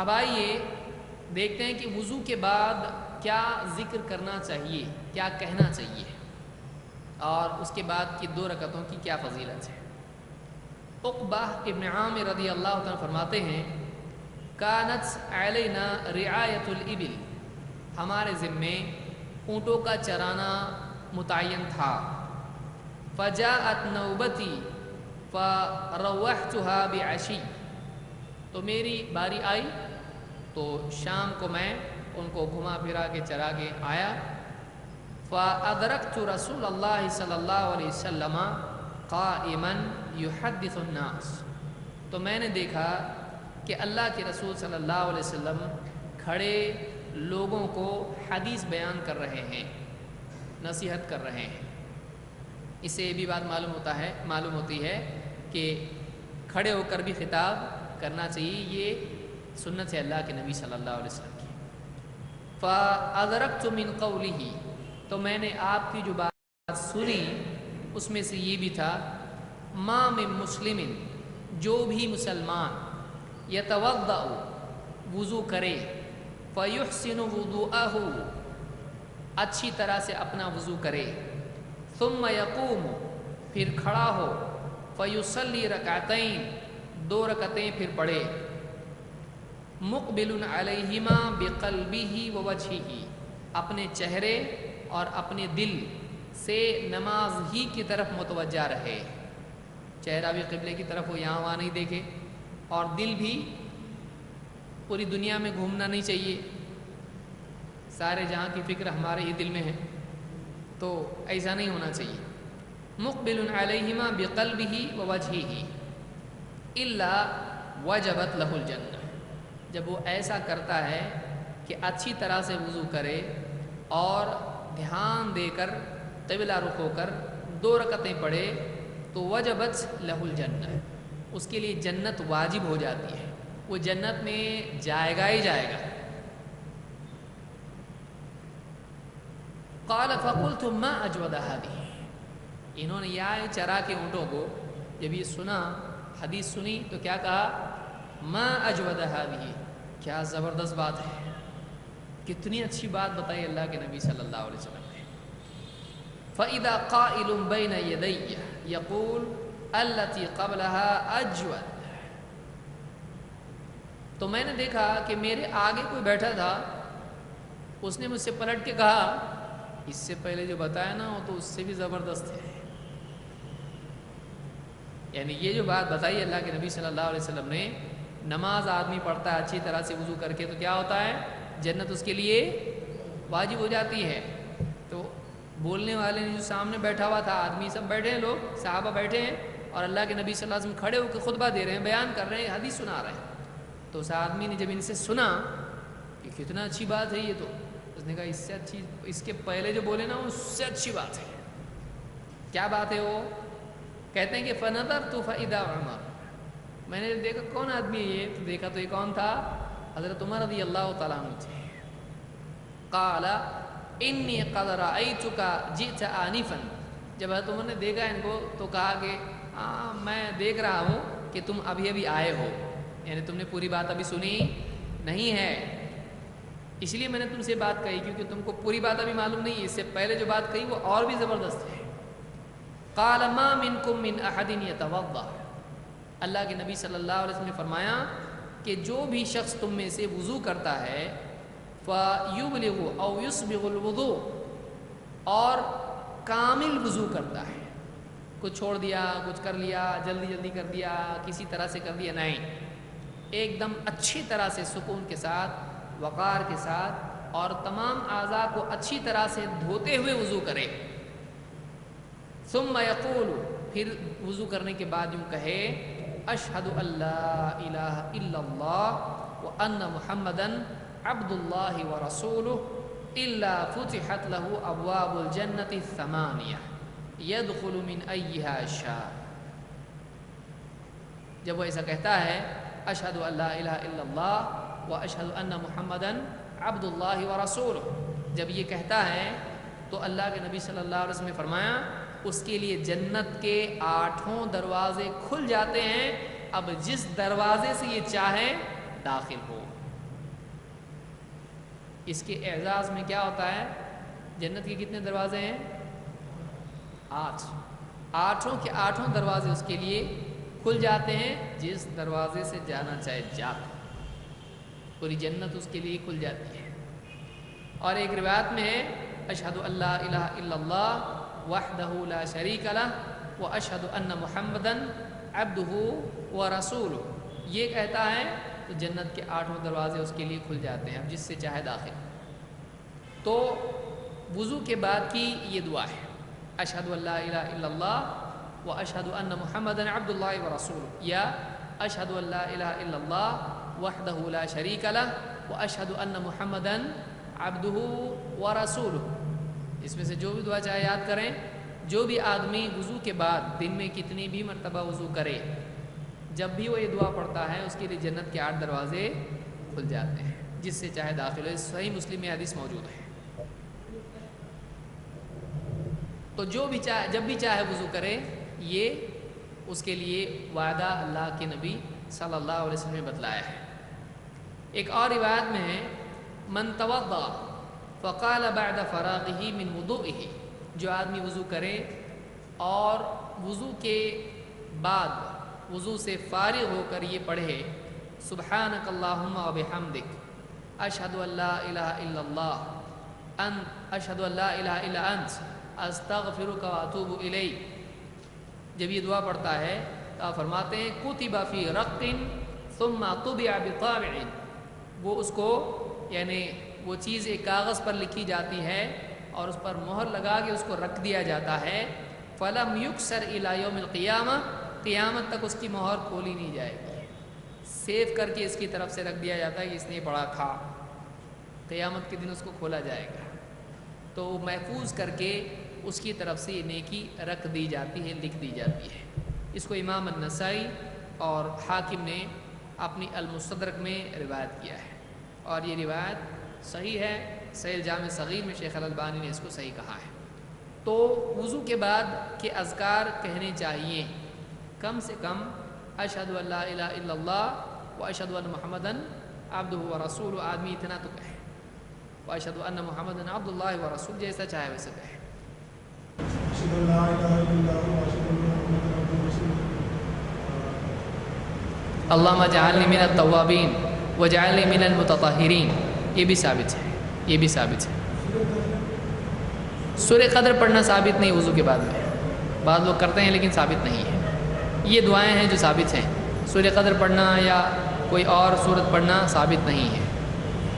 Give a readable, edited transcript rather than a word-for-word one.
اب آئیے دیکھتے ہیں کہ وضو کے بعد کیا ذکر کرنا چاہیے، کیا کہنا چاہیے، اور اس کے بعد کی 2 رکعتوں کی کیا فضیلت ہے۔ عقبہ ابن عامر رضی اللہ عنہ فرماتے ہیں کانت علینا رعایت الابل، ہمارے ذمے اونٹوں کا چرانا متعین تھا۔ فجاءت نوبتی فروحتها بعشی، تو میری باری آئی تو شام کو میں ان کو گھما پھرا کے چرا کے آیا۔ فادرکت رسول اللہ صلی اللہ علیہ وسلم قائما یحدث الناس، تو میں نے دیکھا کہ اللہ کے رسول صلی اللہ علیہ وسلم کھڑے لوگوں کو حدیث بیان کر رہے ہیں، نصیحت کر رہے ہیں۔ اس سے یہ بھی بات معلوم ہوتی ہے کہ کھڑے ہو کر بھی خطاب کرنا چاہیے، یہ سنت ہے اللہ کے نبی صلی اللہ علیہ وسلم کی۔ فَأَدْرَكْتُ مِنْ قَوْلِهِ، تو میں نے آپ کی جو بات سنی اس میں سے یہ بھی تھا مَا مِن مُسْلِمٍ، جو بھی مسلمان يَتَوَضَّأُ، وضو کرے، فَيُحْسِنُ وُضُوءَهُ، اچھی طرح سے اپنا وضو کرے، ثُمَّ يَقُومُ، پھر کھڑا ہو، فَيُصَلِّي رَكْعَتَيْن، 2 رکعتیں پھر پڑھے، مُقْبِلٌ عَلَيْهِمَا بِقَلْبِهِ وَوَجْهِهِ، اپنے چہرے اور اپنے دل سے نماز ہی کی طرف متوجہ رہے، چہرہ بھی قبلے کی طرف ہو، یہاں وہاں نہیں دیکھے، اور دل بھی پوری دنیا میں گھومنا نہیں چاہیے، سارے جہاں کی فکر ہمارے ہی دل میں ہے، تو ایسا نہیں ہونا چاہیے۔ مقبل علیہما بقلبہ ووجہہ الا وجبت لہ الجنہ، جب وہ ایسا کرتا ہے کہ اچھی طرح سے وضو کرے اور دھیان دے کر قبلہ رخ ہو کر 2 رکعتیں پڑھے، تو وجبت لہ الجنہ، اس کے لیے جنت واجب ہو جاتی ہے، وہ جنت میں جائے گا ہی جائے گا۔ قال فقلت ما اجود هذه، انہوں نے یہ چرا کے اونٹوں کو جب یہ سنا، حدیث سنی، تو کیا کہا ما اجود هذه، کیا زبردست بات ہے، کتنی اچھی بات بتائی اللہ کے نبی صلی اللہ علیہ وسلم نے۔ فاذا قائل بین یدی یقول التي قبلها اجود، تو میں نے دیکھا کہ میرے آگے کوئی بیٹھا تھا، اس نے مجھ سے پلٹ کے کہا اس سے پہلے جو بتایا نا وہ تو اس سے بھی زبردست ہے، یعنی یہ جو بات بتائی اللہ کے نبی صلی اللہ علیہ وسلم نے، نماز آدمی پڑھتا ہے اچھی طرح سے وضو کر کے تو کیا ہوتا ہے، جنت اس کے لیے واجب ہو جاتی ہے۔ تو بولنے والے نے جو سامنے بیٹھا ہوا تھا، آدمی سب بیٹھے ہیں، لوگ صحابہ بیٹھے ہیں، اور اللہ کے نبی صلی اللہ علیہ وسلم کھڑے ہو کے خطبہ دے رہے ہیں، بیان کر رہے ہیں، حدیث سنا رہے ہیں۔ تو اس آدمی نے جب ان سے سنا کہ کتنا اچھی بات ہے یہ، تو اس نے کہا اس سے اچھی، اس کے پہلے جو بولے نا اس سے اچھی بات ہے۔ کیا بات ہے وہ؟ کہتے ہیں کہ فنظرت فاذا عمر، میں نے دیکھا کون آدمی ہے یہ، تو دیکھا تو یہ کون تھا، حضرت عمر رضی اللہ تعالیٰ عنہ تھے۔ قال انی قد رأیتک جئت آنفا، جب حضرت عمر نے دیکھا ان کو تو کہا کہ ہاں میں دیکھ رہا ہوں کہ تم ابھی ابھی آئے ہو، یعنی تم نے پوری بات ابھی سنی نہیں ہے، اس لیے میں نے تم سے بات کہی، کیونکہ تم کو پوری بات ابھی معلوم نہیں ہے، اس سے پہلے جو بات کہی وہ اور بھی زبردست ہے۔ قال ما منکم من احد یتوضا، اللہ کے نبی صلی اللہ علیہ وسلم نے فرمایا کہ جو بھی شخص تم میں سے وضو کرتا ہے فیبلغ او یسبغ الوضوء، اور کامل وضو کرتا ہے، کچھ چھوڑ دیا، کچھ کر لیا، جلدی جلدی کر دیا، کسی طرح سے کر دیا، نہیں، ایک دم اچھی طرح سے سکون کے ساتھ، وقار کے ساتھ، اور تمام اعضاء کو اچھی طرح سے دھوتے ہوئے وضو کرے۔ ثم یقول، پھر وضو کرنے کے بعد یوں کہے اشہد ان لا الہ الا اللہ وان محمدا عبد اللہ ورسولہ الا فتحت لہ ابواب الجنۃ الثمانیہ يدخل من ایہا شاء، جب وہ ایسا کہتا ہے اشہد ان لا الہ الا اللہ واشہد ان محمدا عبد اللہ ورسولہ، جب یہ کہتا ہے تو اللہ کے نبی صلی اللہ علیہ وسلم نے فرمایا اس کے لیے جنت کے 8 دروازے کھل جاتے ہیں، اب جس دروازے سے یہ چاہے داخل ہو۔ اس کے اعزاز میں کیا ہوتا ہے؟ جنت کے کتنے دروازے ہیں؟ 8. 8 کے 8 دروازے اس کے لیے کھل جاتے ہیں، جس دروازے سے جانا چاہے جاتا، پوری جنت اس کے لیے کھل جاتی ہے۔ اور ایک روایت میں ہے اشہد ان لا الہ الا اللہ وحدہ لا شریک لہ واشہد ان محمدًا عبدہ ورسولہ، یہ کہتا ہے تو جنت کے 8 دروازے اس کے لیے کھل جاتے ہیں، اب جس سے چاہے داخل۔ تو وضو کے بعد کی یہ دعا ہے، اشہد ان لا الہ الا اللہ واشہد ان محمدًا عبد اللہ ورسولہ، یا اشہد ان لا الہ الا اللہ وحدہ لا شریک لہ واشہد ان محمدًا عبدہ ورسولہ۔ اس میں سے جو بھی دعا چاہے یاد کریں۔ جو بھی آدمی وضو کے بعد دن میں کتنی بھی مرتبہ وضو کرے، جب بھی وہ یہ دعا پڑھتا ہے اس کے لیے جنت کے 8 دروازے کھل جاتے ہیں، جس سے چاہے داخل ہو۔ صحیح مسلم میں حدیث موجود ہے۔ تو جب بھی چاہے وضو کرے، یہ اس کے لیے وعدہ اللہ کے نبی صلی اللہ علیہ وسلم نے بتلایا ہے۔ ایک اور روایت میں ہے من توضأ فقال بعد فراغه من وضوئه، جو آدمی وضو کرے اور وضو کے بعد وضو سے فارغ ہو کر یہ پڑھے سبحانک اللہم و بحمدک اشہد ان لا الہ الا اللہ اشہد ان لا الہ الا انت استغفرک و اتوب الیک، جب یہ دعا پڑھتا ہے تو آپ فرماتے ہیں کتب فی رق ثم طبع بطابع، وہ اس کو یعنی وہ چیز ایک کاغذ پر لکھی جاتی ہے اور اس پر مہر لگا کے اس کو رکھ دیا جاتا ہے، فلم یکسر الی یوم القیامہ، قیامت تک اس کی مہر کھولی نہیں جائے گی، سیو کر کے اس کی طرف سے رکھ دیا جاتا ہے کہ اس نے پڑھا تھا، قیامت کے دن اس کو کھولا جائے گا، تو محفوظ کر کے اس کی طرف سے یہ نیکی رکھ دی جاتی ہے، لکھ دی جاتی ہے۔ اس کو امام النسائی اور حاکم نے اپنی المستدرک میں روایت کیا ہے، اور یہ روایت صحیح ہے۔ صحیح الجامع صغیر میں شیخ الالبانی نے اس کو صحیح کہا ہے۔ تو وضو کے بعد کے اذکار کہنے چاہیے، کم سے کم اشہد ان لا الہ الا اللہ و اشہد ان محمدًا عبدہ و رسولہ، آدمی اتنا تو کہے، و اشہد ان محمدًا عبد اللہ و رسول، جیسا چاہے ویسے کہے۔ اللہم اجعلنی من التوابین واجعلنی من المتطہرین، یہ بھی ثابت ہے، یہ بھی ثابت ہے۔ سورہ قدر پڑھنا ثابت نہیں وضو کے بعد میں، بعض لوگ کرتے ہیں لیکن ثابت نہیں ہے۔ یہ دعائیں ہیں جو ثابت ہیں، سورہ قدر پڑھنا یا کوئی اور سورت پڑھنا ثابت نہیں ہے۔